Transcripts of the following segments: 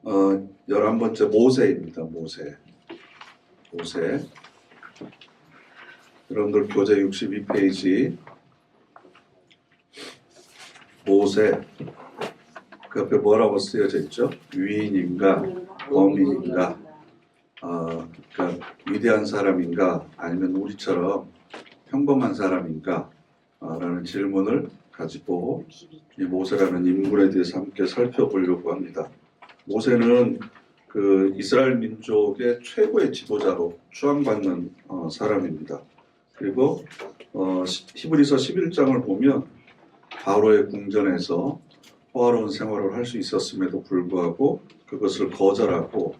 11번째 모세입니다. 모세. 여러분들 교재 62페이지 모세. 그 옆에 뭐라고 쓰여져 있죠? 위인인가 범인인가, 그러니까 위대한 사람인가 아니면 우리처럼 평범한 사람인가 라는 질문을 가지고 이 모세라는 인물에 대해서 함께 살펴보려고 합니다. 모세는 그 이스라엘 민족의 최고의 지도자로 추앙받는 사람입니다. 그리고 히브리서 11장을 보면 바로의 궁전에서 호화로운 생활을 할 수 있었음에도 불구하고 그것을 거절하고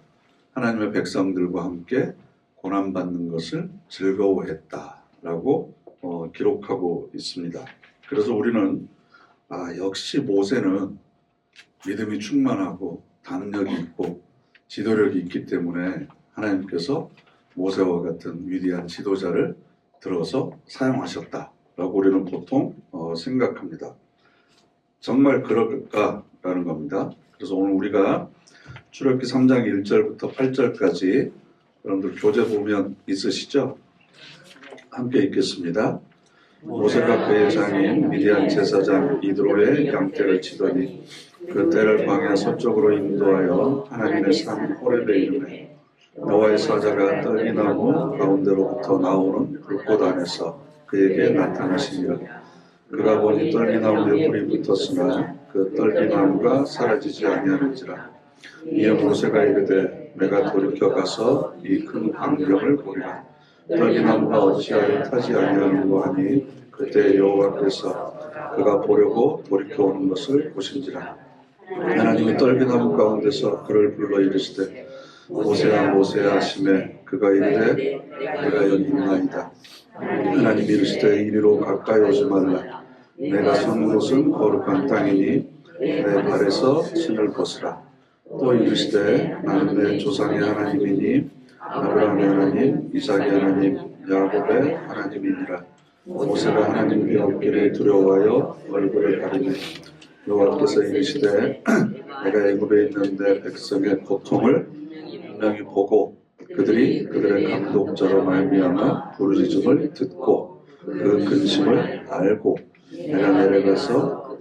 하나님의 백성들과 함께 고난받는 것을 즐거워했다라고 기록하고 있습니다. 그래서 우리는 역시 모세는 믿음이 충만하고 담력이 있고 지도력이 있기 때문에 하나님께서 모세와 같은 위대한 지도자를 들어서 사용하셨다라고 우리는 보통 생각합니다. 정말 그럴까라는 겁니다. 그래서 오늘 우리가 출애굽기 3장 1절부터 8절까지 여러분들 교재 보면 있으시죠? 함께 읽겠습니다. 모세가 그의 장인 미디안 제사장 이드로의 양떼를 치더니 그 떼를 광야 서쪽으로 인도하여 하나님의 산 호렙에 이르매 여호와의 사자가 떨기나무 가운데로부터 나오는 불꽃 안에서 그에게 나타나시니라. 그가 보니 떨기나무에 불이 붙었으나 그 떨기나무가 사라지지 아니하는지라. 이에 모세가 이르되 내가 돌이켜 가서 이 큰 광경을 보리라. 떨기나무가 어찌하여 타지 아니하는고 하니 그때 여호와께서 그가 보려고 돌이켜 오는 것을 보신지라. 하나님이 떨기나무 가운데서 그를 불러 이르시되 모세야 모세야 하시매 그가 이르되 내가 여기 있나이다. 하나님이 이르시되 이리로 가까이 오지 말라. 내가 선 곳은 거룩한 땅이니 내 발에서 신을 벗으라. 또 이르시되 나는 내 조상의 하나님이니 아브라함의 하나님, 이삭의 하나님, 야곱의 하나님이니라. 모세가 하나님의 없기를 두려워하여 얼굴을 가리매 여호와께서 이르시되 내가 애굽에 있는데 백성의 고통을 분명히 보고 그들이 그들의 감독자로 말미암아 부르짖음을 듣고 그 근심을 알고 내가 내려가서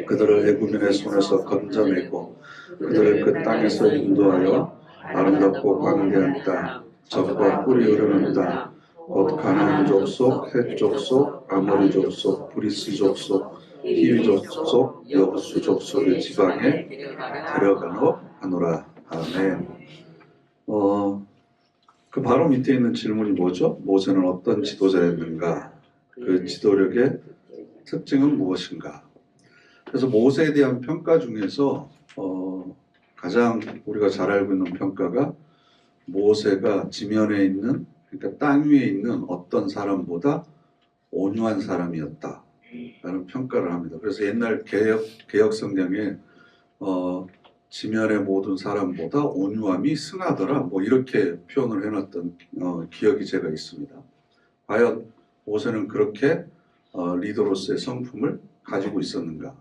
그들을 애굽인의 손에서 건져내고 그들을 그 땅에서 인도하여 아름답고 광대한 땅, 젖과 꿀이 흐르는 땅, 곧 가나안 족속, 헷 족속, 아모리 족속, 브리스 족속, 히위 족속, 여부수 족속의 지방에 데려가노 하노라. 아멘. 그 바로 밑에 있는 질문이 뭐죠? 모세는 어떤 지도자였는가? 그 지도력의 특징은 무엇인가? 그래서 모세에 대한 평가 중에서 가장 우리가 잘 알고 있는 평가가 모세가 지면에 있는, 그러니까 땅 위에 있는 어떤 사람보다 온유한 사람이었다 라는 평가를 합니다. 그래서 옛날 개혁 성경에 지면의 모든 사람보다 온유함이 승하더라 뭐 이렇게 표현을 해놨던 기억이 제가 있습니다. 과연 모세는 그렇게 리더로서의 성품을 가지고 있었는가?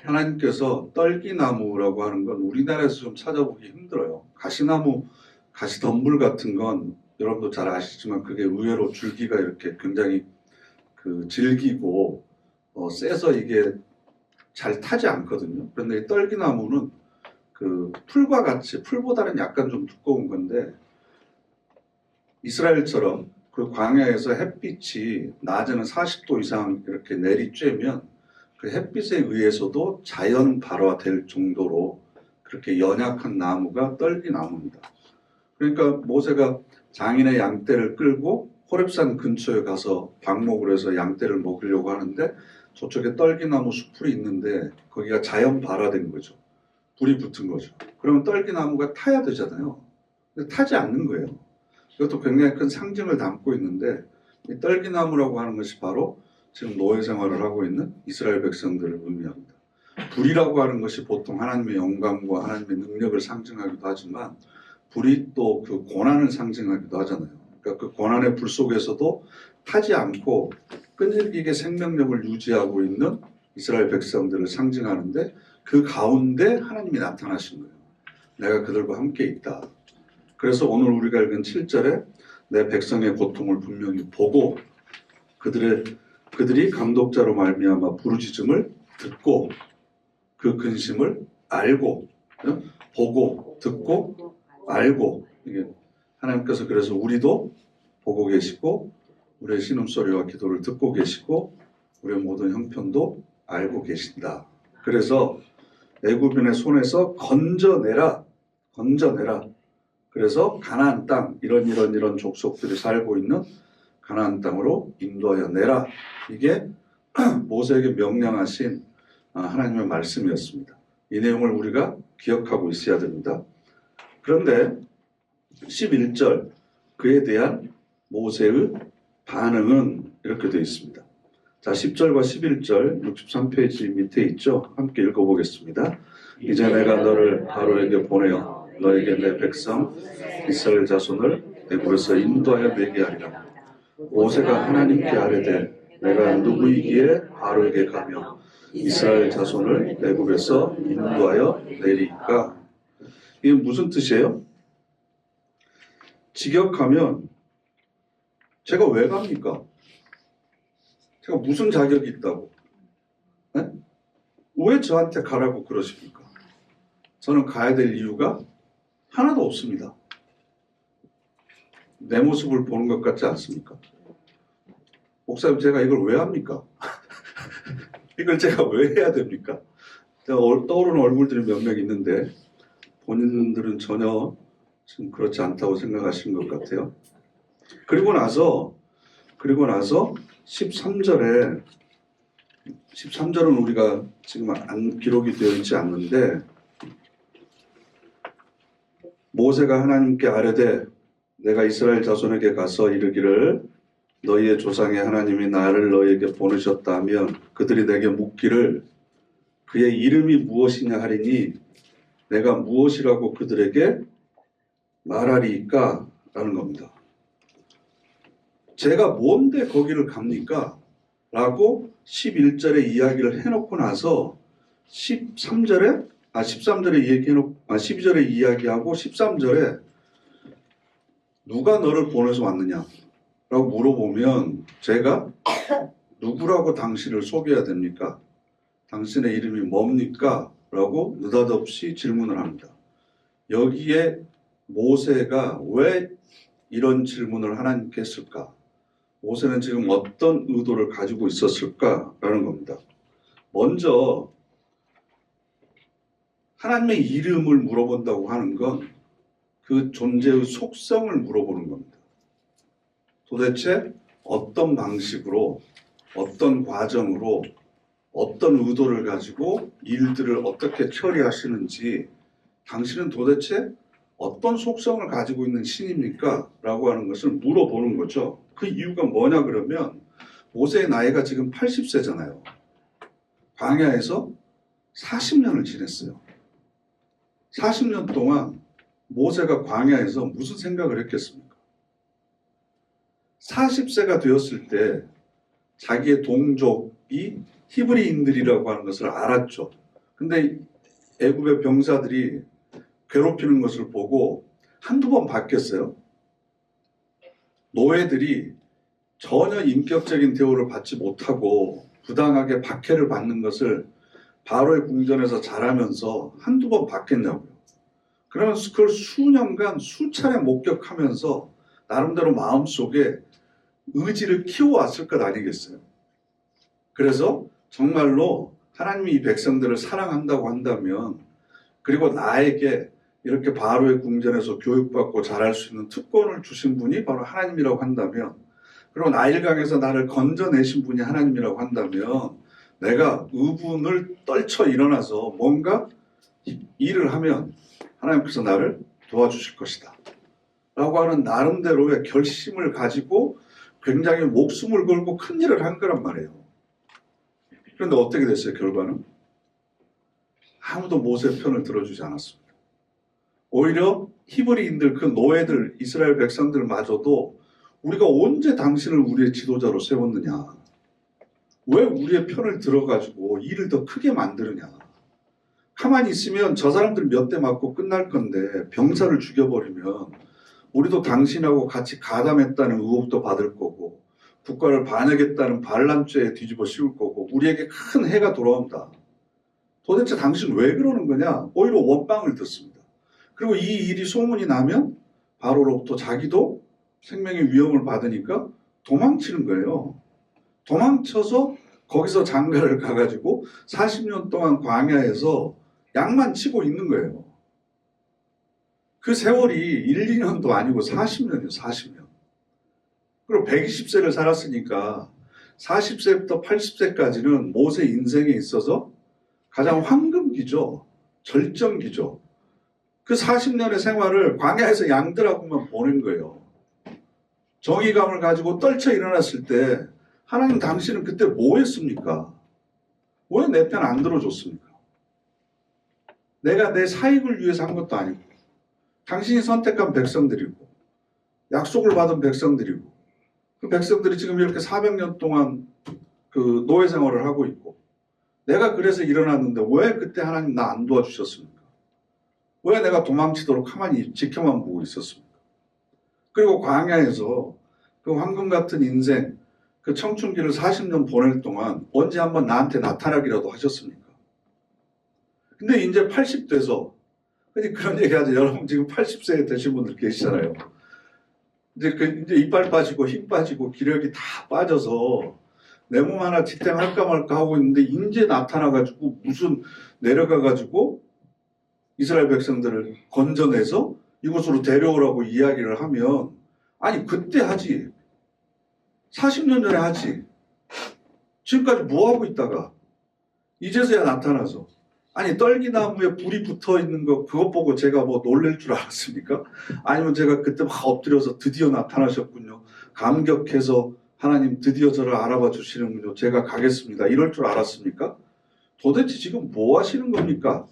하나님께서 떨기나무라고 하는 건 우리나라에서 좀 찾아보기 힘들어요. 가시나무, 가시덤불 같은 건 여러분도 잘 아시지만 그게 의외로 줄기가 이렇게 굉장히 질기고 세서 이게 잘 타지 않거든요. 그런데 이 떨기나무는 그 풀과 같이, 풀보다는 약간 좀 두꺼운 건데 이스라엘처럼 그 광야에서 햇빛이 낮에는 40도 이상 이렇게 내리쬐면 그 햇빛에 의해서도 자연 발화될 정도로 그렇게 연약한 나무가 떨기나무입니다. 그러니까 모세가 장인의 양떼를 끌고 호렙산 근처에 가서 방목을 해서 양떼를 먹으려고 하는데 저쪽에 떨기나무 숲풀이 있는데 거기가 자연 발화된 거죠. 불이 붙은 거죠. 그러면 떨기나무가 타야 되잖아요. 근데 타지 않는 거예요. 이것도 굉장히 큰 상징을 담고 있는데 이 떨기나무라고 하는 것이 바로 지금 노예 생활을 하고 있는 이스라엘 백성들을 의미합니다. 불이라고 하는 것이 보통 하나님의 영광과 하나님의 능력을 상징하기도 하지만 불이 또 그 고난을 상징하기도 하잖아요. 그러니까 그 고난의 불 속에서도 타지 않고 끈질기게 생명력을 유지하고 있는 이스라엘 백성들을 상징하는데 그 가운데 하나님이 나타나신 거예요. 내가 그들과 함께 있다. 그래서 오늘 우리가 읽은 7절에 내 백성의 고통을 분명히 보고 그들이 감독자로 말미암아 부르짖음을 듣고 그 근심을 알고, 보고 듣고 알고, 이게 하나님께서 그래서 우리도 보고 계시고 우리의 신음소리와 기도를 듣고 계시고 우리의 모든 형편도 알고 계신다. 그래서 애굽인의 손에서 건져내라. 그래서 가나안 땅, 이런 족속들이 살고 있는 가나안 땅으로 인도하여 내라. 이게 모세에게 명령하신 하나님의 말씀이었습니다. 이 내용을 우리가 기억하고 있어야 됩니다. 그런데 11절 그에 대한 모세의 반응은 이렇게 되어 있습니다. 자, 10절과 11절 63페이지 밑에 있죠. 함께 읽어보겠습니다. 이제 내가 너를 바로에게 보내어 너에게 내 백성 이스라엘 자손을 애굽에서 인도하여 내게 하리라. 모세가 하나님께 아뢰되 내가 누구이기에 바로에게 가며 이스라엘 자손을 애굽에서 인도하여 내리까? 이게 무슨 뜻이에요? 직역하면 제가 왜 갑니까? 제가 무슨 자격이 있다고? 네? 왜 저한테 가라고 그러십니까? 저는 가야 될 이유가 하나도 없습니다. 내 모습을 보는 것 같지 않습니까? 목사님, 제가 이걸 왜 합니까? 이걸 제가 왜 해야 됩니까? 제가 떠오르는 얼굴들이 몇 명 있는데 본인들은 전혀 지금 그렇지 않다고 생각하시는 것 같아요. 그리고 나서 13절은 우리가 지금 기록이 되어 있지 않는데 모세가 하나님께 아뢰되 내가 이스라엘 자손에게 가서 이르기를 너희의 조상의 하나님이 나를 너희에게 보내셨다 하면 그들이 내게 묻기를 그의 이름이 무엇이냐 하리니 내가 무엇이라고 그들에게 말하리까? 라는 겁니다. 제가 뭔데 거기를 갑니까? 라고 11절에 이야기를 해놓고 나서 13절에 얘기해놓고 12절에 이야기하고 13절에 누가 너를 보내서 왔느냐? 라고 물어보면 제가 누구라고 당신을 소개해야 됩니까? 당신의 이름이 뭡니까? 라고 느닷없이 질문을 합니다. 여기에 모세가 왜 이런 질문을 하나님께 했을까? 모세는 지금 어떤 의도를 가지고 있었을까라는 겁니다. 먼저 하나님의 이름을 물어본다고 하는 건 그 존재의 속성을 물어보는 겁니다. 도대체 어떤 방식으로, 어떤 과정으로, 어떤 의도를 가지고 일들을 어떻게 처리하시는지 당신은 도대체 어떤 속성을 가지고 있는 신입니까? 라고 하는 것을 물어보는 거죠. 그 이유가 뭐냐 그러면 모세의 나이가 지금 80세잖아요. 광야에서 40년을 지냈어요. 40년 동안 모세가 광야에서 무슨 생각을 했겠습니까? 40세가 되었을 때 자기의 동족이 히브리인들이라고 하는 것을 알았죠. 근데 애굽의 병사들이 괴롭히는 것을 보고 한두 번 바뀌었어요. 노예들이 전혀 인격적인 대우를 받지 못하고 부당하게 박해를 받는 것을 바로의 궁전에서 잘하면서 한두 번 바뀌었냐고요. 그러면 그걸 수년간 수차례 목격하면서 나름대로 마음속에 의지를 키워왔을 것 아니겠어요? 그래서 정말로 하나님이 이 백성들을 사랑한다고 한다면 그리고 나에게 이렇게 바로의 궁전에서 교육받고 잘할 수 있는 특권을 주신 분이 바로 하나님이라고 한다면 그리고 나일강에서 나를 건져내신 분이 하나님이라고 한다면 내가 의분을 떨쳐 일어나서 뭔가 일을 하면 하나님께서 나를 도와주실 것이다 라고 하는 나름대로의 결심을 가지고 굉장히 목숨을 걸고 큰 일을 한 거란 말이에요. 그런데 어떻게 됐어요? 결과는? 아무도 모세의 편을 들어주지 않았습니다. 오히려 히브리인들, 그 노예들, 이스라엘 백성들마저도 우리가 언제 당신을 우리의 지도자로 세웠느냐? 왜 우리의 편을 들어가지고 일을 더 크게 만드느냐? 가만히 있으면 저 사람들 몇 대 맞고 끝날 건데 병사를 죽여버리면 우리도 당신하고 같이 가담했다는 의혹도 받을 거고 국가를 반역했다는 반란죄에 뒤집어 씌울 거고 우리에게 큰 해가 돌아온다. 도대체 당신 왜 그러는 거냐? 오히려 원망을 듣습니다. 그리고 이 일이 소문이 나면 바로로부터 자기도 생명의 위험을 받으니까 도망치는 거예요. 도망쳐서 거기서 장가를 가가지고 40년 동안 광야에서 양만 치고 있는 거예요. 그 세월이 1, 2년도 아니고 40년이에요. 40년. 그리고 120세를 살았으니까 40세부터 80세까지는 모세 인생에 있어서 가장 황금기죠. 절정기죠. 그 40년의 생활을 광야에서 양들하고만 보낸 거예요. 정의감을 가지고 떨쳐 일어났을 때 하나님 당신은 그때 뭐 했습니까? 왜 내 편 안 들어줬습니까? 내가 내 사익을 위해서 한 것도 아니고 당신이 선택한 백성들이고 약속을 받은 백성들이고 그 백성들이 지금 이렇게 400년 동안 그 노예 생활을 하고 있고 내가 그래서 일어났는데 왜 그때 하나님 나 안 도와주셨습니까? 왜 내가 도망치도록 가만히 지켜만 보고 있었습니까? 그리고 광야에서 그 황금 같은 인생 그 청춘기를 40년 보낼 동안 언제 한번 나한테 나타나기라도 하셨습니까? 근데 이제 80돼서 그런 얘기 하죠. 여러분 지금 80세 되신 분들 계시잖아요. 이제 이빨 빠지고 힘 빠지고 기력이 다 빠져서 내 몸 하나 지탱할까 말까 하고 있는데 이제 나타나가지고 무슨 내려가가지고 이스라엘 백성들을 건져내서 이곳으로 데려오라고 이야기를 하면 아니 그때 하지 40년 전에 하지 지금까지 뭐하고 있다가 이제서야 나타나서 아니 떨기나무에 불이 붙어 있는 거 그것 보고 제가 뭐 놀랄 줄 알았습니까? 아니면 제가 그때 막 엎드려서 드디어 나타나셨군요. 감격해서 하나님 드디어 저를 알아봐 주시는군요. 제가 가겠습니다. 이럴 줄 알았습니까? 도대체 지금 뭐 하시는 겁니까?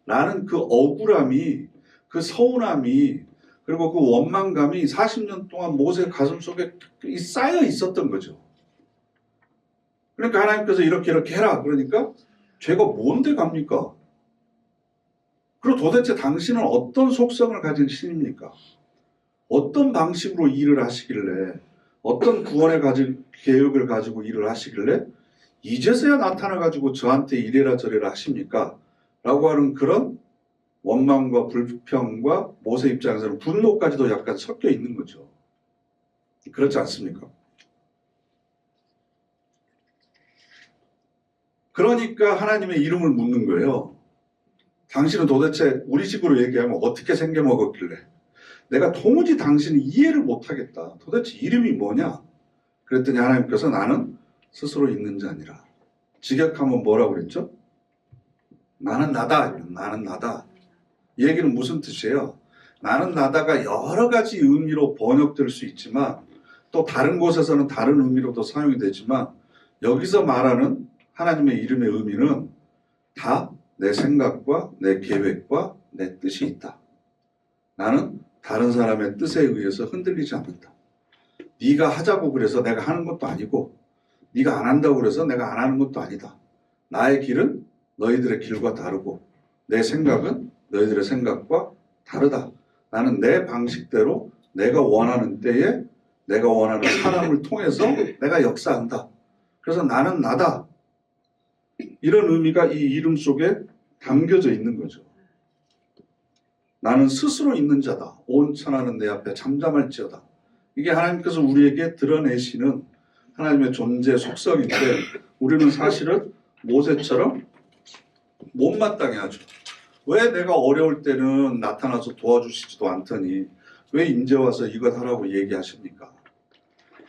라는 그 억울함이 그 서운함이 그리고 그 원망감이 40년 동안 모세 가슴속에 쌓여 있었던 거죠. 그러니까 하나님께서 이렇게 해라. 그러니까 죄가 뭔데 갑니까? 그리고 도대체 당신은 어떤 속성을 가진 신입니까? 어떤 방식으로 일을 하시길래 어떤 구원의 계획을 가지고 일을 하시길래 이제서야 나타나가지고 저한테 이래라 저래라 하십니까? 라고 하는 그런 원망과 불평과 모세 입장에서는 분노까지도 약간 섞여 있는 거죠. 그렇지 않습니까? 그러니까 하나님의 이름을 묻는 거예요. 당신은 도대체 우리 식으로 얘기하면 어떻게 생겨먹었길래 내가 도무지 당신을 이해를 못하겠다. 도대체 이름이 뭐냐? 그랬더니 하나님께서 나는 스스로 있는 자니라. 직역하면 뭐라고 그랬죠? 나는 나다. 나는 나다. 이 얘기는 무슨 뜻이에요? 나는 나다가 여러 가지 의미로 번역될 수 있지만 또 다른 곳에서는 다른 의미로도 사용이 되지만 여기서 말하는 하나님의 이름의 의미는 다 내 생각과 내 계획과 내 뜻이 있다. 나는 다른 사람의 뜻에 의해서 흔들리지 않는다. 네가 하자고 그래서 내가 하는 것도 아니고 네가 안 한다고 그래서 내가 안 하는 것도 아니다. 나의 길은 너희들의 길과 다르고 내 생각은 너희들의 생각과 다르다. 나는 내 방식대로 내가 원하는 때에 내가 원하는 사람을 통해서 내가 역사한다. 그래서 나는 나다. 이런 의미가 이 이름 속에 담겨져 있는 거죠. 나는 스스로 있는 자다. 온 천하는 내 앞에 잠잠할지어다. 이게 하나님께서 우리에게 드러내시는 하나님의 존재 속성인데 우리는 사실은 모세처럼 못마땅해 하죠. 왜 내가 어려울 때는 나타나서 도와주시지도 않더니 왜 이제 와서 이것 하라고 얘기하십니까?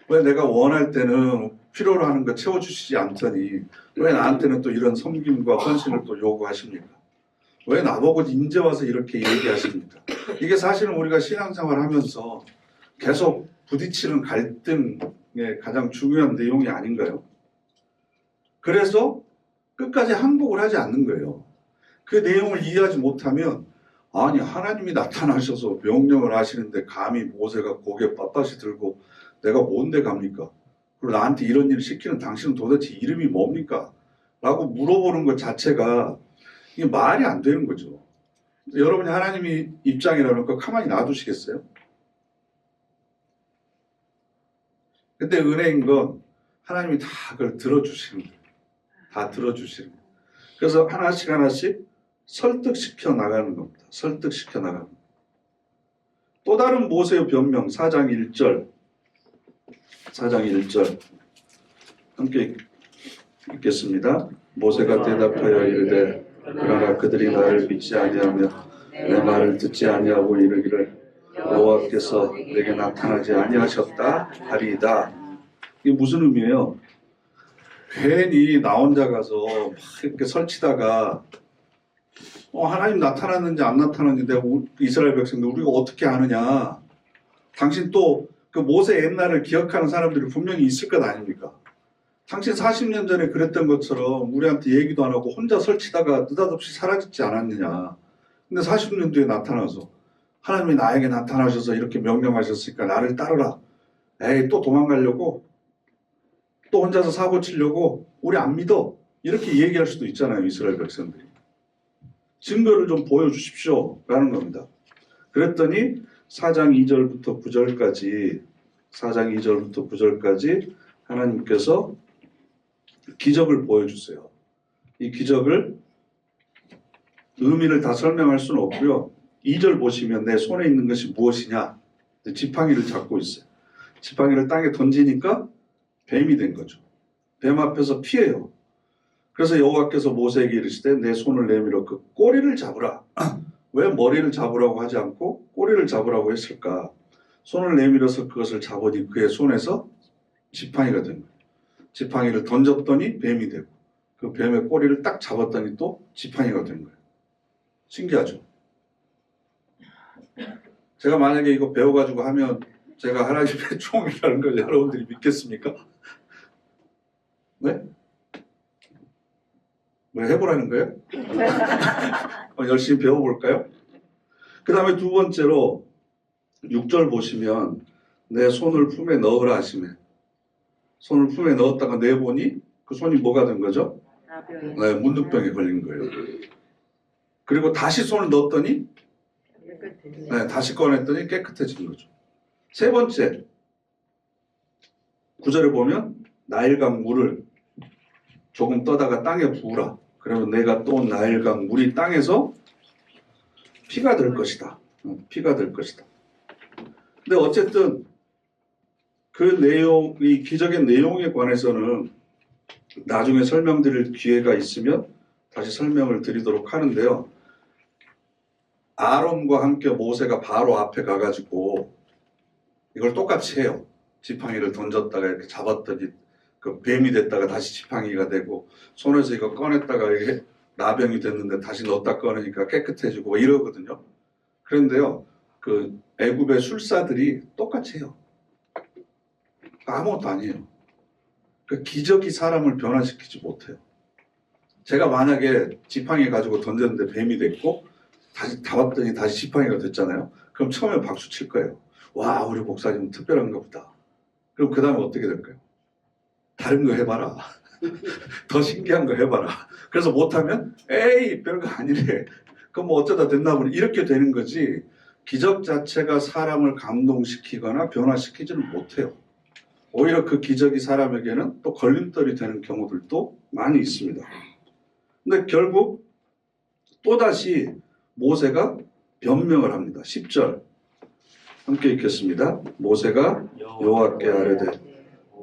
왜 내가 원할 때는 필요로 하는 거 채워주시지 않더니 왜 나한테는 또 이런 섬김과 헌신을 또 요구하십니까? 왜 나보고 이제 와서 이렇게 얘기하십니까? 이게 사실은 우리가 신앙생활 하면서 계속 부딪히는 갈등의 가장 중요한 내용이 아닌가요? 그래서 끝까지 항복을 하지 않는 거예요. 그 내용을 이해하지 못하면 아니 하나님이 나타나셔서 명령을 하시는데 감히 모세가 고개 빳빳이 들고 내가 뭔데 갑니까? 그리고 나한테 이런 일을 시키는 당신은 도대체 이름이 뭡니까? 라고 물어보는 것 자체가 이게 말이 안 되는 거죠. 여러분이 하나님이 입장이라면 그거 가만히 놔두시겠어요? 근데 은혜인 건 하나님이 다 그걸 들어주시는 거예요. 다 들어주시는 거예요. 그래서 하나씩 하나씩 설득시켜 나가는 겁니다. 설득시켜 나가는 겁니다. 또 다른 모세의 변명 4장 1절 4장 1절 함께 읽겠습니다. 모세가 대답하여 이르되 그러나 그들이 나를 믿지 아니하며 내 말을 듣지 아니하고 이르기를 여호와께서 내게 나타나지 아니하셨다 하리이다. 이게 무슨 의미예요? 괜히 나 혼자 가서 막 이렇게 설치다가 하나님 나타났는지 안 나타났는지 내가 이스라엘 백성들 우리가 어떻게 아느냐. 당신 또 그 모세 옛날을 기억하는 사람들이 분명히 있을 것 아닙니까? 당신 40년 전에 그랬던 것처럼 우리한테 얘기도 안 하고 혼자 설치다가 느닷없이 사라지지 않았느냐. 근데 40년 뒤에 나타나서 하나님이 나에게 나타나셔서 이렇게 명령하셨으니까 나를 따르라. 에이 또 도망가려고? 또 혼자서 사고 치려고? 우리 안 믿어. 이렇게 얘기할 수도 있잖아요. 이스라엘 백성들이. 증거를 좀 보여주십시오. 라는 겁니다. 그랬더니 4장 2절부터 9절까지 하나님께서 기적을 보여주세요. 이 기적을 의미를 다 설명할 수는 없고요. 2절 보시면 내 손에 있는 것이 무엇이냐. 지팡이를 잡고 있어요. 지팡이를 땅에 던지니까 뱀이 된 거죠. 뱀 앞에서 피해요. 그래서 여호와께서 모세에게 이르시되 내 손을 내밀어 그 꼬리를 잡으라. 왜 머리를 잡으라고 하지 않고 꼬리를 잡으라고 했을까? 손을 내밀어서 그것을 잡으니 그의 손에서 지팡이가 된 거예요. 지팡이를 던졌더니 뱀이 되고 그 뱀의 꼬리를 딱 잡았더니 또 지팡이가 된 거예요. 신기하죠? 제가 만약에 이거 배워가지고 하면 제가 하나님의 종이라는 걸 여러분들이 믿겠습니까? 네? 뭐 해보라는 거예요? 열심히 배워볼까요? 그 다음에 두 번째로 6절 보시면 내 손을 품에 넣으라 하시매 손을 품에 넣었다가 내보니 그 손이 뭐가 된 거죠? 네, 문득병에 걸린 거예요. 그리고 다시 손을 넣었더니 네, 다시 꺼냈더니 깨끗해진 거죠. 세 번째 9절에 보면 나일강 물을 조금 떠다가 땅에 부으라. 그러면 내가 또 나일강 물이 땅에서 피가 될 것이다. 피가 될 것이다. 근데 어쨌든 그 내용, 이 기적의 내용에 관해서는 나중에 설명드릴 기회가 있으면 다시 설명을 드리도록 하는데요. 아론과 함께 모세가 바로 앞에 가가지고 이걸 똑같이 해요. 지팡이를 던졌다가 이렇게 잡았더니 그 뱀이 됐다가 다시 지팡이가 되고 손에서 이거 꺼냈다가 이게 나병이 됐는데 다시 넣었다 꺼내니까 깨끗해지고 이러거든요. 그런데요, 그 애굽의 술사들이 똑같이 해요. 아무것도 아니에요. 그 기적이 사람을 변화시키지 못해요. 제가 만약에 지팡이 가지고 던졌는데 뱀이 됐고 다시 잡았더니 다시 지팡이가 됐잖아요. 그럼 처음에 박수 칠 거예요. 와, 우리 목사님은 특별한가 보다. 그럼 그 다음에 어떻게 될까요? 다른 거 해봐라. 더 신기한 거 해봐라. 그래서 못하면 에이 별거 아니래. 그럼 뭐 어쩌다 됐나 보니 이렇게 되는 거지. 기적 자체가 사람을 감동시키거나 변화시키지는 못해요. 오히려 그 기적이 사람에게는 또 걸림돌이 되는 경우들도 많이 있습니다. 근데 결국 또다시 모세가 변명을 합니다. 10절 함께 읽겠습니다. 모세가 여호와께 아뢰되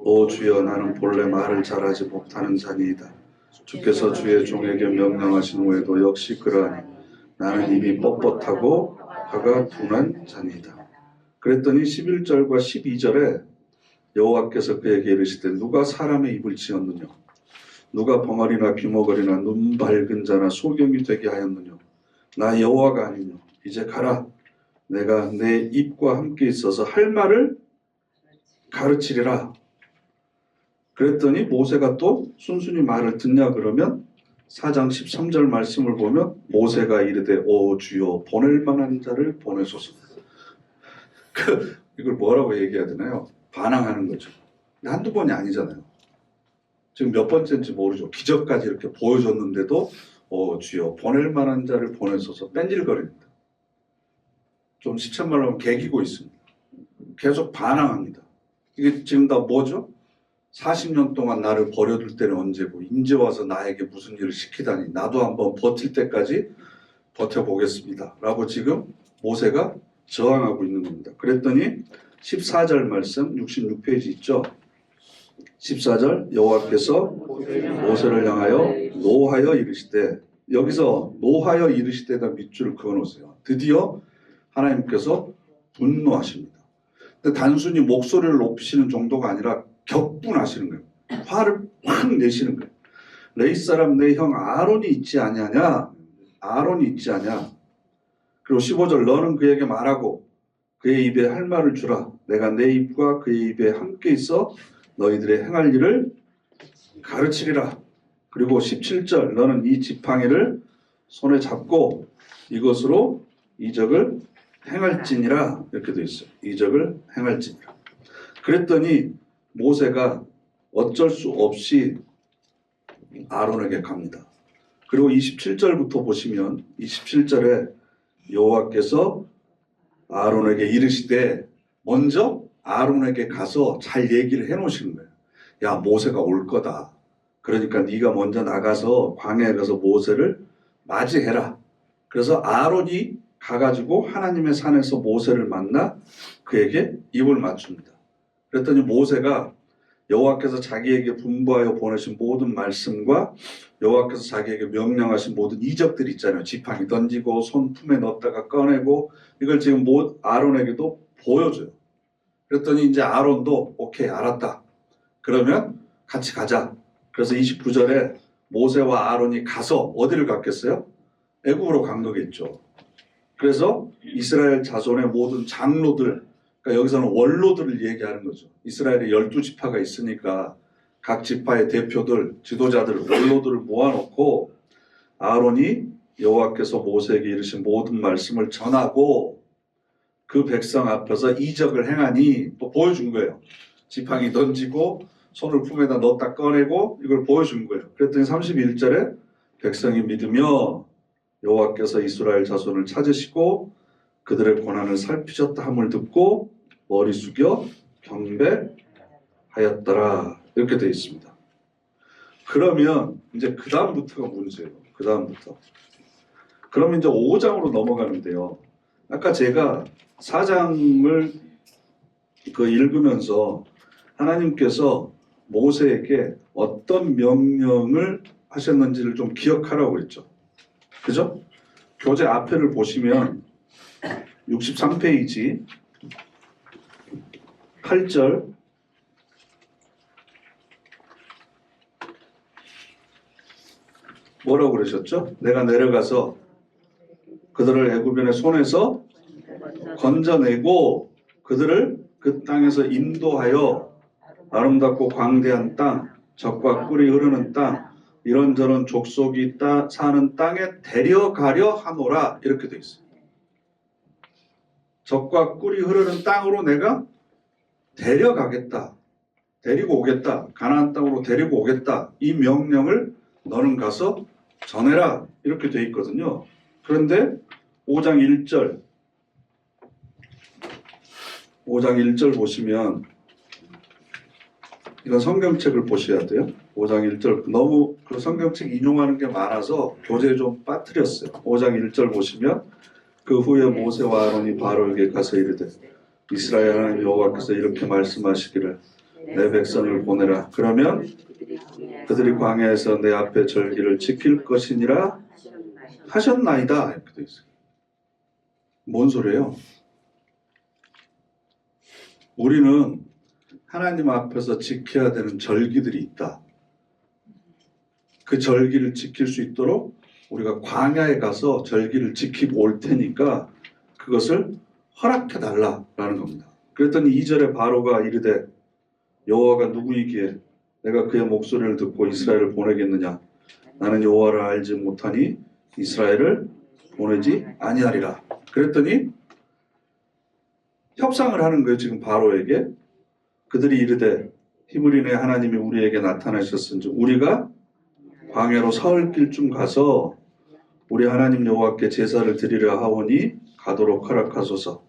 오 주여 나는 본래 말을 잘하지 못하는 자니이다. 주께서 주의 종에게 명령하신 후에도 역시 그러하니 나는 입이 뻣뻣하고 화가 둔한 자니이다. 그랬더니 11절과 12절에 여호와께서 그에게 이르시되 누가 사람의 입을 지었느냐 누가 벙어리나 귀머거리나 눈 밝은 자나 소경이 되게 하였느냐 나 여호와가 아니냐 이제 가라 내가 내 입과 함께 있어서 할 말을 가르치리라. 그랬더니 모세가 또 순순히 말을 듣냐 그러면 4장 13절 말씀을 보면 모세가 이르되 오 주여 보낼 만한 자를 보내소서. 이걸 뭐라고 얘기해야 되나요? 반항하는 거죠. 한두 번이 아니잖아요. 지금 몇 번째인지 모르죠. 기적까지 이렇게 보여줬는데도 주여 보낼 만한 자를 보내소서 뺀질거립니다. 좀 시쳇말로 하면 개기고 있습니다. 계속 반항합니다. 이게 지금 다 뭐죠? 40년 동안 나를 버려둘 때는 언제고 이제 와서 나에게 무슨 일을 시키다니 나도 한번 버틸 때까지 버텨보겠습니다. 라고 지금 모세가 저항하고 있는 겁니다. 그랬더니 14절 말씀 66페이지 있죠? 14절 여호와께서 모세를 향하여 노하여 이르시되, 여기서 노하여 이르시되다 밑줄을 그어놓으세요. 드디어 하나님께서 분노하십니다. 근데 단순히 목소리를 높이시는 정도가 아니라 격분하시는 거예요. 화를 확 내시는 거예요. 레위 사람 내 형 아론이 있지 아니하냐? 아론이 있지 않냐? 그리고 15절 너는 그에게 말하고 그의 입에 할 말을 주라. 내가 내 입과 그의 입에 함께 있어 너희들의 행할 일을 가르치리라. 그리고 17절 너는 이 지팡이를 손에 잡고 이것으로 이적을 행할지니라. 이렇게 되어 있어요. 이적을 행할지니라. 그랬더니 모세가 어쩔 수 없이 아론에게 갑니다. 그리고 27절부터 보시면 27절에 여호와께서 아론에게 이르시되, 먼저 아론에게 가서 잘 얘기를 해놓으시는 거예요. 야, 모세가 올 거다. 그러니까 네가 먼저 나가서 광야에 가서 모세를 맞이해라. 그래서 아론이 가가지고 하나님의 산에서 모세를 만나 그에게 입을 맞춥니다. 그랬더니 모세가 여호와께서 자기에게 분부하여 보내신 모든 말씀과 여호와께서 자기에게 명령하신 모든 이적들이 있잖아요. 지팡이 던지고 손 품에 넣었다가 꺼내고 이걸 지금 아론에게도 보여줘요. 그랬더니 이제 아론도 오케이 알았다. 그러면 같이 가자. 그래서 29절에 모세와 아론이 가서 어디를 갔겠어요? 애굽으로 간 거겠죠. 그래서 이스라엘 자손의 모든 장로들, 그러니까 여기서는 원로들을 얘기하는 거죠. 이스라엘에 12지파가 있으니까 각 지파의 대표들, 지도자들, 원로들을 모아놓고 아론이 여호와께서 모세에게 이르신 모든 말씀을 전하고 그 백성 앞에서 이적을 행하니 또 보여준 거예요. 지팡이 던지고 손을 품에다 넣었다 꺼내고 이걸 보여준 거예요. 그랬더니 31절에 백성이 믿으며 여호와께서 이스라엘 자손을 찾으시고 그들의 고난을 살피셨다 함을 듣고 머리 숙여 경배하였더라. 이렇게 되어 있습니다. 그러면 이제 그 다음부터가 문제예요. 그 다음부터. 그러면 이제 5장으로 넘어가는데요. 아까 제가 4장을 읽으면서 하나님께서 모세에게 어떤 명령을 하셨는지를 좀 기억하라고 그랬죠. 그죠? 교재 앞에를 보시면 63페이지 8절 뭐라고 그러셨죠? 내가 내려가서 그들을 애굽인의 손에서 건져내고 그들을 그 땅에서 인도하여 아름답고 광대한 땅, 젖과 꿀이 흐르는 땅, 이런저런 족속이 사는 땅에 데려가려 하노라. 이렇게 되어 있어요. 젖과 꿀이 흐르는 땅으로 내가 데려가겠다. 데리고 오겠다. 가나안 땅으로 데리고 오겠다. 이 명령을 너는 가서 전해라. 이렇게 되어 있거든요. 그런데 5장 1절 보시면 이건 성경책을 보셔야 돼요. 5장 1절 너무 그 성경책 인용하는 게 많아서 교재에 좀 빠뜨렸어요. 5장 1절 보시면 그 후에 모세와 아론이 바로에게 가서 이르되 이스라엘 하나님 여호와께서 이렇게 말씀하시기를 내 백성을 보내라. 그러면 그들이 광야에서 내 앞에 절기를 지킬 것이니라 하셨나이다. 이렇게 돼 있어요. 뭔 소리예요? 우리는 하나님 앞에서 지켜야 되는 절기들이 있다. 그 절기를 지킬 수 있도록 우리가 광야에 가서 절기를 지키고 올 테니까 그것을 허락해 달라라는 겁니다. 그랬더니 2절에 바로가 이르되 여호와가 누구이기에 내가 그의 목소리를 듣고 이스라엘을 보내겠느냐? 나는 여호와를 알지 못하니 이스라엘을 보내지 아니하리라. 그랬더니 협상을 하는 거예요. 지금 바로에게. 그들이 이르되 히브리네 하나님이 우리에게 나타나셨은즉 우리가 광야로 사흘 길쯤 가서 우리 하나님 여호와께 제사를 드리려 하오니 가도록 허락하소서.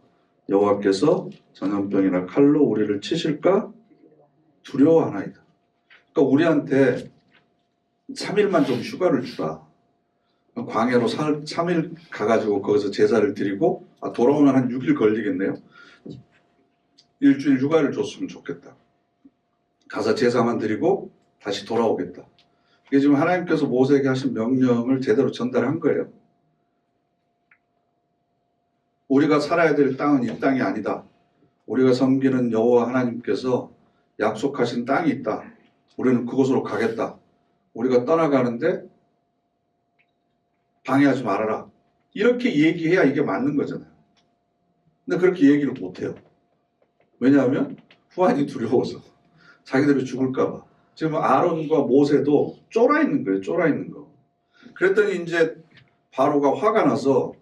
여호와께서 전염병이나 칼로 우리를 치실까 두려워하나이다. 그러니까 우리한테 3일만 좀 휴가를 주라. 광야로 3일 가가지고 거기서 제사를 드리고 돌아오면 한 6일 걸리겠네요. 일주일 휴가를 줬으면 좋겠다. 가서 제사만 드리고 다시 돌아오겠다. 이게 지금 하나님께서 모세에게 하신 명령을 제대로 전달한 거예요. 우리가 살아야 될 땅은 이 땅이 아니다. 우리가 섬기는 여호와 하나님께서 약속하신 땅이 있다. 우리는 그곳으로 가겠다. 우리가 떠나가는데 방해하지 말아라. 이렇게 얘기해야 이게 맞는 거잖아요. 근데 그렇게 얘기를 못해요. 왜냐하면 후환이 두려워서 자기들이 죽을까 봐. 지금 아론과 모세도 쫄아 있는 거예요. 쫄아 있는 거. 그랬더니 이제 바로가 화가 나서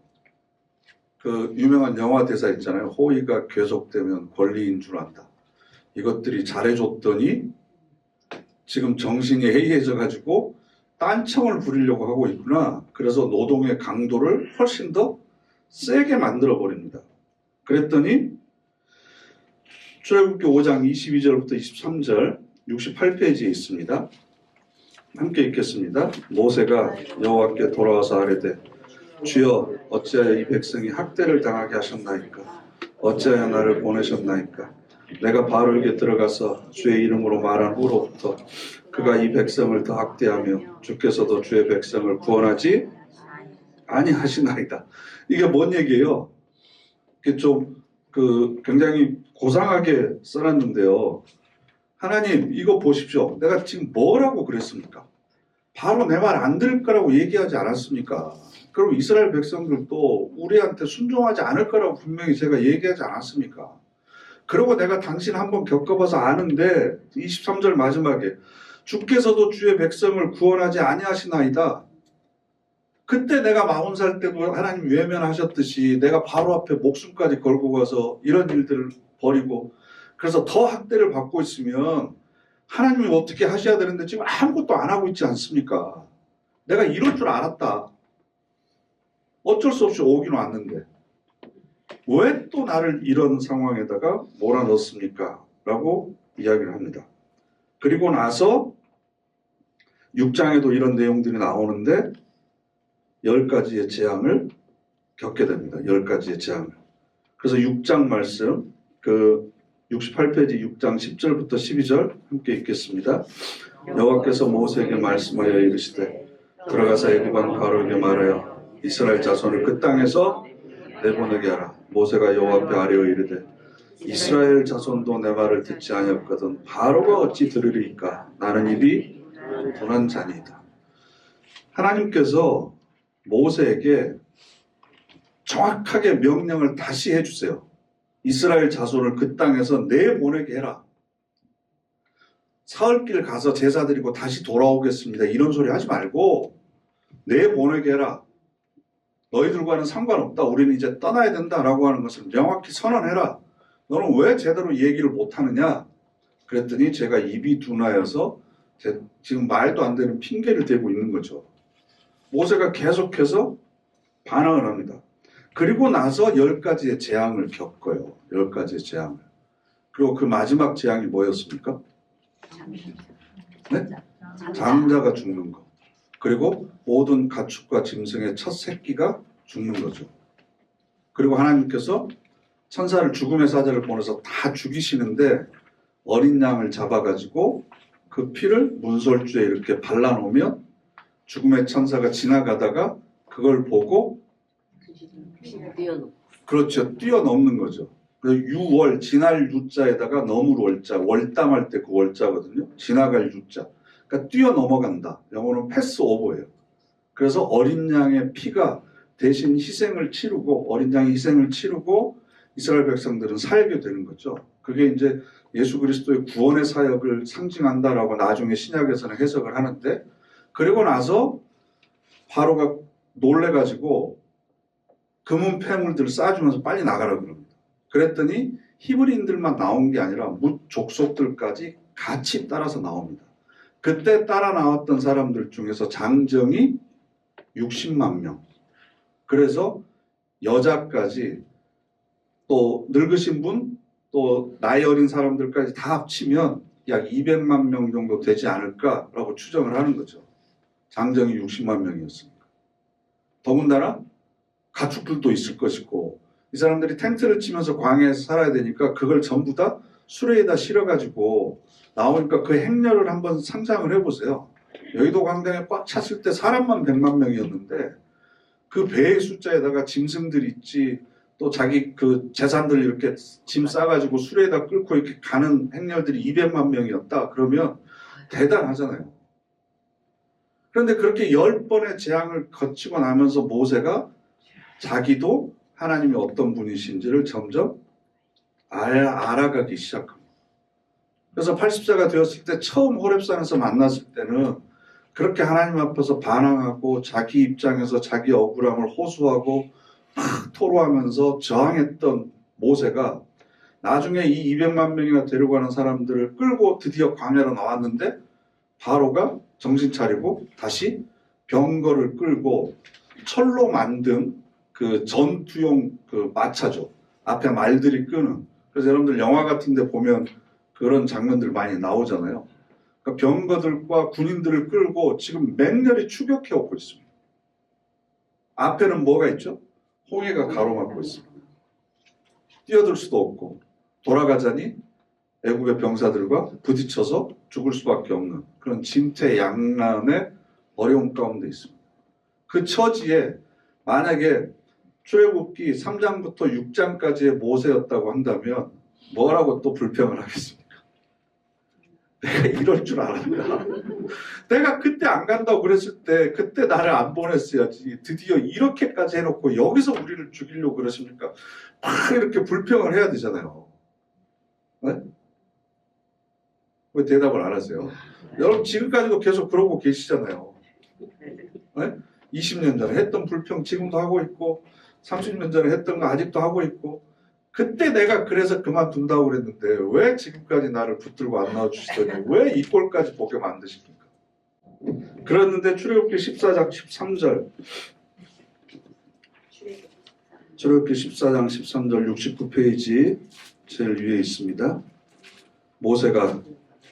그 유명한 영화 대사 있잖아요. 호의가 계속되면 권리인 줄 안다. 이것들이 잘해줬더니 지금 정신이 해이해져 가지고 딴청을 부리려고 하고 있구나. 그래서 노동의 강도를 훨씬 더 세게 만들어 버립니다. 그랬더니 출애굽기 5장 22절부터 23절 68페이지에 있습니다. 함께 읽겠습니다. 모세가 여호와께 돌아와서 아뢰되 주여 어찌하여 이 백성이 학대를 당하게 하셨나이까? 어찌하여 나를 보내셨나이까? 내가 바로에게 들어가서 주의 이름으로 말한 후로부터 그가 이 백성을 더 학대하며 주께서도 주의 백성을 구원하지 아니하시나이다. 이게 뭔 얘기예요? 이게 좀 굉장히 고상하게 써놨는데요. 하나님 이거 보십시오. 내가 지금 뭐라고 그랬습니까? 바로 내 말 안 들을 거라고 얘기하지 않았습니까? 그럼 이스라엘 백성들도 우리한테 순종하지 않을 거라고 분명히 제가 얘기하지 않았습니까? 그리고 내가 당신 한번 겪어봐서 아는데 23절 마지막에 주께서도 주의 백성을 구원하지 아니하시나이다. 그때 내가 40살 때도 하나님 외면하셨듯이 내가 바로 앞에 목숨까지 걸고 가서 이런 일들을 벌이고 그래서 더 학대를 받고 있으면 하나님이 어떻게 하셔야 되는데 지금 아무것도 안 하고 있지 않습니까? 내가 이럴 줄 알았다. 어쩔 수 없이 오긴 왔는데 왜 또 나를 이런 상황에다가 몰아넣습니까? 라고 이야기를 합니다. 그리고 나서 6장에도 이런 내용들이 나오는데 10가지의 재앙을 겪게 됩니다. 10가지의 재앙을. 그래서 6장 말씀 68페이지 6장 10절부터 12절 함께 읽겠습니다. 여호와께서 모세에게 말씀하여 이르시되 들어가서 애굽 왕 바로에게 말하여 이스라엘 자손을 그 땅에서 내보내게 하라. 모세가 여호와 앞에 아뢰어 이르되 이스라엘 자손도 내 말을 듣지 아니었거든 바로가 어찌 들으리이까? 나는 입이 둔한 자니이다. 하나님께서 모세에게 정확하게 명령을 다시 해주세요. 이스라엘 자손을 그 땅에서 내보내게 해라. 사흘길 가서 제사 드리고 다시 돌아오겠습니다. 이런 소리 하지 말고 내보내게 해라. 너희들과는 상관없다. 우리는 이제 떠나야 된다라고 하는 것을 명확히 선언해라. 너는 왜 제대로 얘기를 못하느냐? 그랬더니 제가 입이 둔하여서 지금 말도 안 되는 핑계를 대고 있는 거죠. 모세가 계속해서 반항을 합니다. 그리고 나서 10가지의 재앙을 겪어요. 10가지의 재앙을. 그리고 그 마지막 재앙이 뭐였습니까? 네? 장자가 죽는 거. 그리고 모든 가축과 짐승의 첫 새끼가 죽는 거죠. 그리고 하나님께서 천사를 죽음의 사자를 보내서 다 죽이시는데 어린 양을 잡아가지고 그 피를 문설주에 이렇게 발라놓으면 죽음의 천사가 지나가다가 그걸 보고 그렇죠. 뛰어넘는 거죠. 그래서 유월, 지날 유자에다가 넘을 월자, 월담할 때 그 월자거든요. 지나갈 유자. 그러니까 뛰어넘어간다. 영어로는 패스 오버예요. 그래서 어린 양의 피가 대신 희생을 치르고 어린 양이 희생을 치르고 이스라엘 백성들은 살게 되는 거죠. 그게 이제 예수 그리스도의 구원의 사역을 상징한다라고 나중에 신약에서는 해석을 하는데 그리고 나서 바로가 놀래가지고 금은 폐물들을 쌓아주면서 빨리 나가라 그럽니다. 그랬더니 히브리인들만 나온 게 아니라 뭇 족속들까지 같이 따라서 나옵니다. 그때 따라 나왔던 사람들 중에서 장정이 60만 명, 그래서 여자까지 또 늙으신 분, 또 나이 어린 사람들까지 다 합치면 약 200만 명 정도 되지 않을까라고 추정을 하는 거죠. 장정이 60만 명이었으니까. 더군다나 가축들도 있을 것이고 이 사람들이 텐트를 치면서 광야에서 살아야 되니까 그걸 전부 다 수레에다 실어가지고 나오니까 그 행렬을 한번 상상을 해보세요. 여의도 광장에 꽉 찼을 때 사람만 100만 명이었는데 그 배의 숫자에다가 짐승들 있지 또 자기 그 재산들 이렇게 짐 싸가지고 수레에다 끌고 이렇게 가는 행렬들이 200만 명이었다. 그러면 대단하잖아요. 그런데 그렇게 10번의 재앙을 거치고 나면서 모세가 자기도 하나님이 어떤 분이신지를 점점 알아가기 시작합니다. 그래서 80세가 되었을 때 처음 호렙산에서 만났을 때는 그렇게 하나님 앞에서 반항하고 자기 입장에서 자기 억울함을 호소하고 막 토로하면서 저항했던 모세가 나중에 이 200만 명이나 데려가는 사람들을 끌고 드디어 광야로 나왔는데 바로가 정신 차리고 다시 병거를 끌고 철로 만든 그 전투용 그 마차죠. 앞에 말들이 끄는. 그래서 여러분들 영화 같은 데 보면 그런 장면들 많이 나오잖아요. 그러니까 병거들과 군인들을 끌고 지금 맹렬히 추격해 오고 있습니다. 앞에는 뭐가 있죠? 홍해가 가로막고 있습니다. 뛰어들 수도 없고 돌아가자니 애국의 병사들과 부딪혀서 죽을 수밖에 없는 그런 진퇴양난의 어려움 가운데 있습니다. 그 처지에 만약에 출애굽기 3장부터 6장까지의 모세였다고 한다면 뭐라고 또 불평을 하겠습니까? 내가 이럴 줄 알았다. 내가 그때 안 간다고 그랬을 때 그때 나를 안 보냈어야지. 드디어 이렇게까지 해놓고 여기서 우리를 죽이려고 그러십니까? 막 이렇게 불평을 해야 되잖아요. 네? 왜 대답을 안 하세요? 여러분 지금까지도 계속 그러고 계시잖아요. 네? 20년 전에 했던 불평 지금도 하고 있고 30년 전에 했던 거 아직도 하고 있고 그때 내가 그래서 그만둔다고 그랬는데 왜 지금까지 나를 붙들고 안 나와주시더니 왜 이 꼴까지 보게 만드십니까? 그랬는데 출애굽기 14장 13절 출애굽기 14장 13절 69페이지 제일 위에 있습니다. 모세가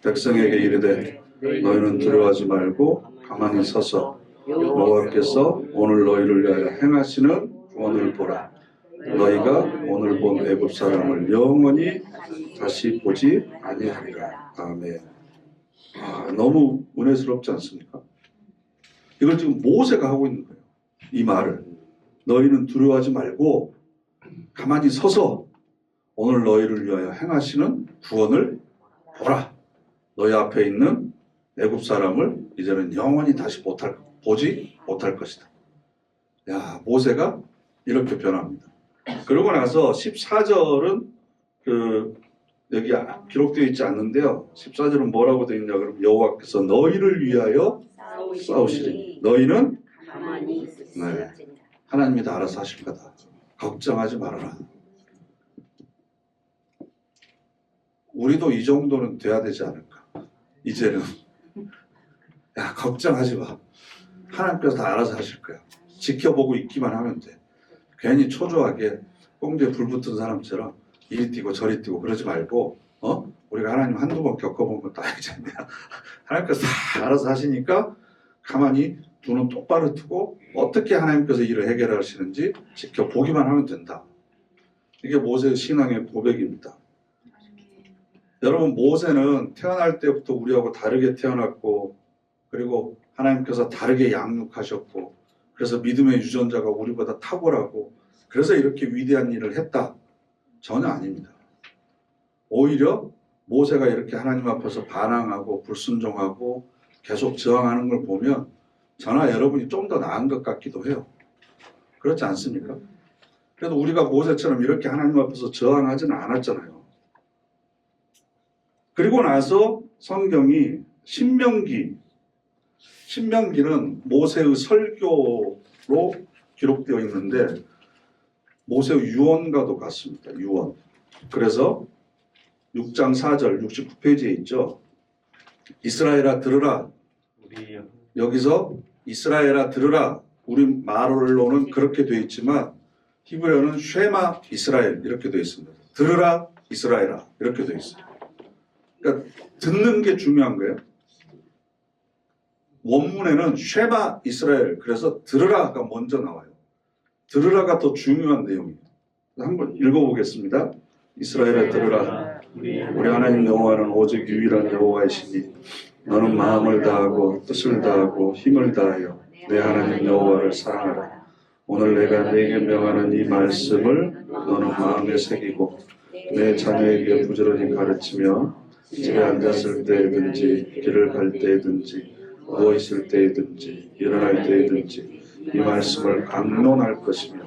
백성에게 이르되 너희는 두려워하지 말고 가만히 서서 여호와께서 오늘 너희를 위하여 행하시는 구원을 보라. 너희가 오늘 본 애굽 사람을 영원히 다시 보지 아니하리라. 아멘. 너무 은혜스럽지 않습니까? 이걸 지금 모세가 하고 있는 거예요. 이 말을. 너희는 두려워하지 말고 가만히 서서 오늘 너희를 위하여 행하시는 구원을 보라. 너희 앞에 있는 애굽 사람을 이제는 영원히 다시 보지 못할 것이다. 야, 모세가 이렇게 변합니다. 그러고 나서 14절은 여기 기록되어 있지 않는데요. 14절은 뭐라고 되어 있냐 그러면 여호와께서 너희를 위하여 싸우시리니 너희는 가만히 있으시라. 하나님이 다 알아서 하실 거다. 걱정하지 말아라. 우리도 이 정도는 돼야 되지 않을까. 이제는 야 걱정하지 마. 하나님께서 다 알아서 하실 거야. 지켜보고 있기만 하면 돼. 괜히 초조하게 꽁지에 불 붙은 사람처럼 이리 뛰고 저리 뛰고 그러지 말고 우리가 하나님 한두 번 겪어본 것도 아니잖아요. 하나님께서 다 알아서 하시니까 가만히 두 눈 똑바로 뜨고 어떻게 하나님께서 일을 해결하시는지 지켜보기만 하면 된다. 이게 모세의 신앙의 고백입니다. 여러분 모세는 태어날 때부터 우리하고 다르게 태어났고 그리고 하나님께서 다르게 양육하셨고 그래서 믿음의 유전자가 우리보다 탁월하고 그래서 이렇게 위대한 일을 했다. 전혀 아닙니다. 오히려 모세가 이렇게 하나님 앞에서 반항하고 불순종하고 계속 저항하는 걸 보면 저나 여러분이 좀 더 나은 것 같기도 해요. 그렇지 않습니까? 그래도 우리가 모세처럼 이렇게 하나님 앞에서 저항하지는 않았잖아요. 그리고 나서 성경이 신명기는 모세의 설교로 기록되어 있는데 모세의 유언과도 같습니다. 유언. 그래서 6장 4절 69페이지에 있죠. 이스라엘아 들으라. 여기서 이스라엘아 들으라 우리 말로는 그렇게 되어 있지만 히브리어는 쉐마 이스라엘 이렇게 되어 있습니다. 들으라 이스라엘아 이렇게 되어 있어요. 그러니까 듣는 게 중요한 거예요. 원문에는 쉐마 이스라엘 그래서 들으라가 먼저 나와요. 들으라가 더 중요한 내용이에요. 한번 읽어보겠습니다. 이스라엘아 들으라. 우리 하나님 여호와는 오직 유일한 여호와이시니 너는 마음을 다하고 뜻을 다하고 힘을 다하여 내 하나님 여호와를 사랑하라. 오늘 내가 네게 명하는 이 말씀을 너는 마음에 새기고 내 자녀에게 부지런히 가르치며 집에 앉았을 때든지 길을 갈 때든지 누워 있을 때든지 일어날 때든지 이 말씀을 강론할 것이며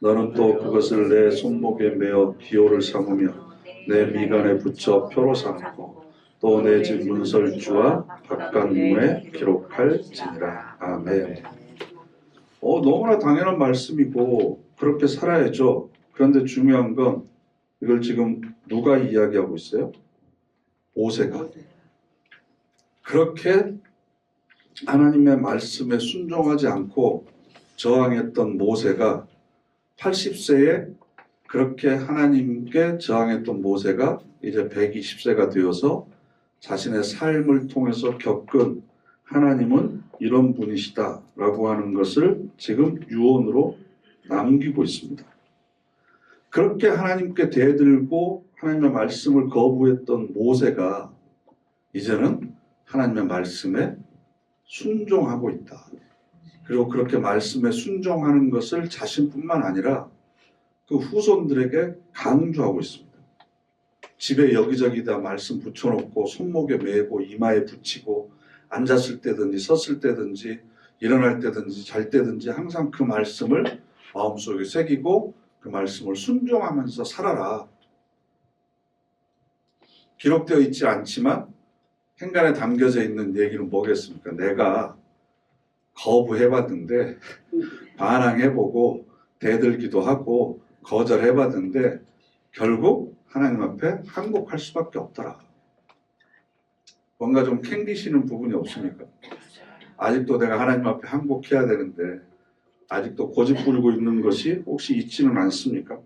너는 또 그것을 내 손목에 메어 기호를 삼으며 내 미간에 붙여 표로 삼고 또 내 집 문설주와 바깥문에 기록할지니라. 아멘. 너무나 당연한 말씀이고 그렇게 살아야죠. 그런데 중요한 건 이걸 지금 누가 이야기하고 있어요? 모세가. 그렇게 하나님의 말씀에 순종하지 않고 저항했던 모세가 80세에 그렇게 하나님께 저항했던 모세가 이제 120세가 되어서 자신의 삶을 통해서 겪은 하나님은 이런 분이시다라고 하는 것을 지금 유언으로 남기고 있습니다. 그렇게 하나님께 대들고 하나님의 말씀을 거부했던 모세가 이제는 하나님의 말씀에 순종하고 있다. 그리고 그렇게 말씀에 순종하는 것을 자신뿐만 아니라 그 후손들에게 강조하고 있습니다. 집에 여기저기다 말씀 붙여놓고 손목에 메고 이마에 붙이고 앉았을 때든지 섰을 때든지 일어날 때든지 잘 때든지 항상 그 말씀을 마음속에 새기고 그 말씀을 순종하면서 살아라. 기록되어 있지 않지만 행간에 담겨져 있는 얘기는 뭐겠습니까? 내가 거부해봤는데 반항해보고 대들기도 하고 거절해봤는데 결국 하나님 앞에 항복할 수밖에 없더라. 뭔가 좀 캥기시는 부분이 없습니까? 아직도 내가 하나님 앞에 항복해야 되는데 아직도 고집 부리고 있는 것이 혹시 있지는 않습니까?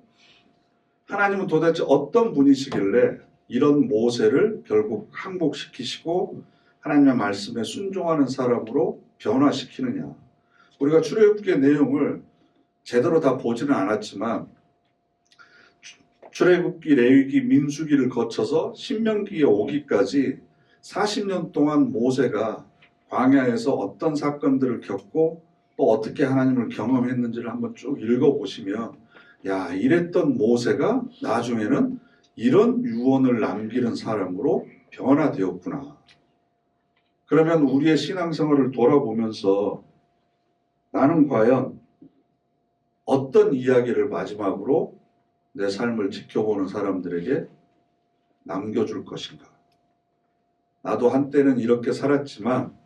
하나님은 도대체 어떤 분이시길래 이런 모세를 결국 항복시키시고 하나님의 말씀에 순종하는 사람으로 변화시키느냐. 우리가 출애굽기의 내용을 제대로 다 보지는 않았지만 출애굽기, 레위기, 민수기를 거쳐서 신명기에 오기까지 40년 동안 모세가 광야에서 어떤 사건들을 겪고 또 어떻게 하나님을 경험했는지를 한번 쭉 읽어보시면 야, 이랬던 모세가 나중에는 이런 유언을 남기는 사람으로 변화되었구나. 그러면 우리의 신앙생활을 돌아보면서 나는 과연 어떤 이야기를 마지막으로 내 삶을 지켜보는 사람들에게 남겨줄 것인가? 나도 한때는 이렇게 살았지만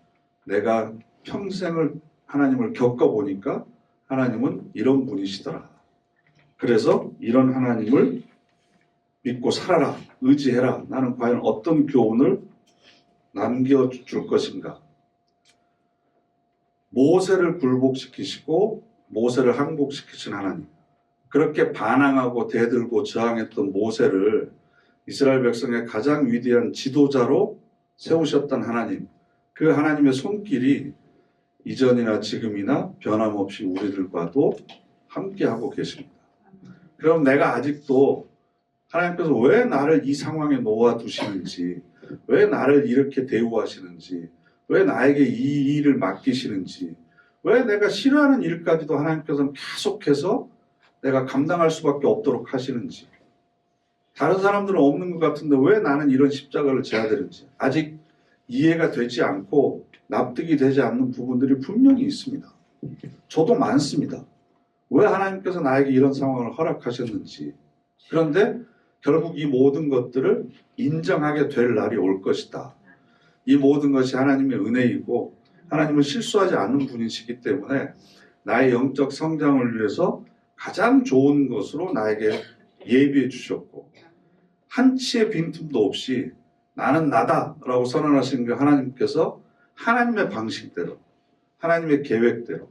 내가 평생을 하나님을 겪어보니까 하나님은 이런 분이시더라. 그래서 이런 하나님을 믿고 살아라, 의지해라. 나는 과연 어떤 교훈을 남겨줄 것인가? 모세를 굴복시키시고 모세를 항복시키신 하나님. 그렇게 반항하고 대들고 저항했던 모세를 이스라엘 백성의 가장 위대한 지도자로 세우셨던 하나님. 그 하나님의 손길이 이전이나 지금이나 변함없이 우리들과도 함께하고 계십니다. 그럼 내가 아직도 하나님께서 왜 나를 이 상황에 놓아두시는지, 왜 나를 이렇게 대우하시는지, 왜 나에게 이 일을 맡기시는지, 왜 내가 싫어하는 일까지도 하나님께서는 계속해서 내가 감당할 수밖에 없도록 하시는지, 다른 사람들은 없는 것 같은데 왜 나는 이런 십자가를 져야 되는지 아직 이해가 되지 않고 납득이 되지 않는 부분들이 분명히 있습니다. 저도 많습니다. 왜 하나님께서 나에게 이런 상황을 허락하셨는지. 그런데 결국 이 모든 것들을 인정하게 될 날이 올 것이다. 이 모든 것이 하나님의 은혜이고 하나님은 실수하지 않는 분이시기 때문에 나의 영적 성장을 위해서 가장 좋은 것으로 나에게 예비해 주셨고 한치의 빈틈도 없이 나는 나다라고 선언하신 그 하나님께서 하나님의 방식대로 하나님의 계획대로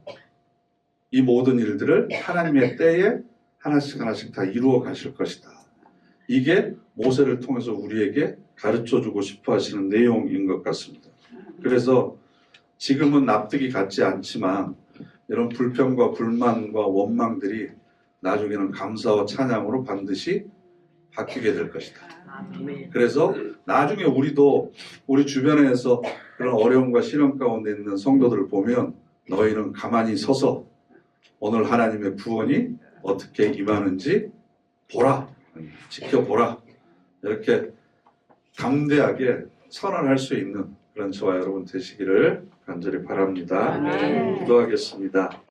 이 모든 일들을 하나님의 때에 하나씩 하나씩 다 이루어 가실 것이다. 이게 모세를 통해서 우리에게 가르쳐주고 싶어 하시는 내용인 것 같습니다. 그래서 지금은 납득이 갖지 않지만 이런 불평과 불만과 원망들이 나중에는 감사와 찬양으로 반드시 바뀌게 될 것이다. 그래서 나중에 우리도 우리 주변에서 그런 어려움과 시련 가운데 있는 성도들을 보면 너희는 가만히 서서 오늘 하나님의 구원이 어떻게 임하는지 보라, 지켜보라. 이렇게 담대하게 선언할 수 있는 그런 저와 여러분 되시기를 간절히 바랍니다. 아멘. 기도하겠습니다.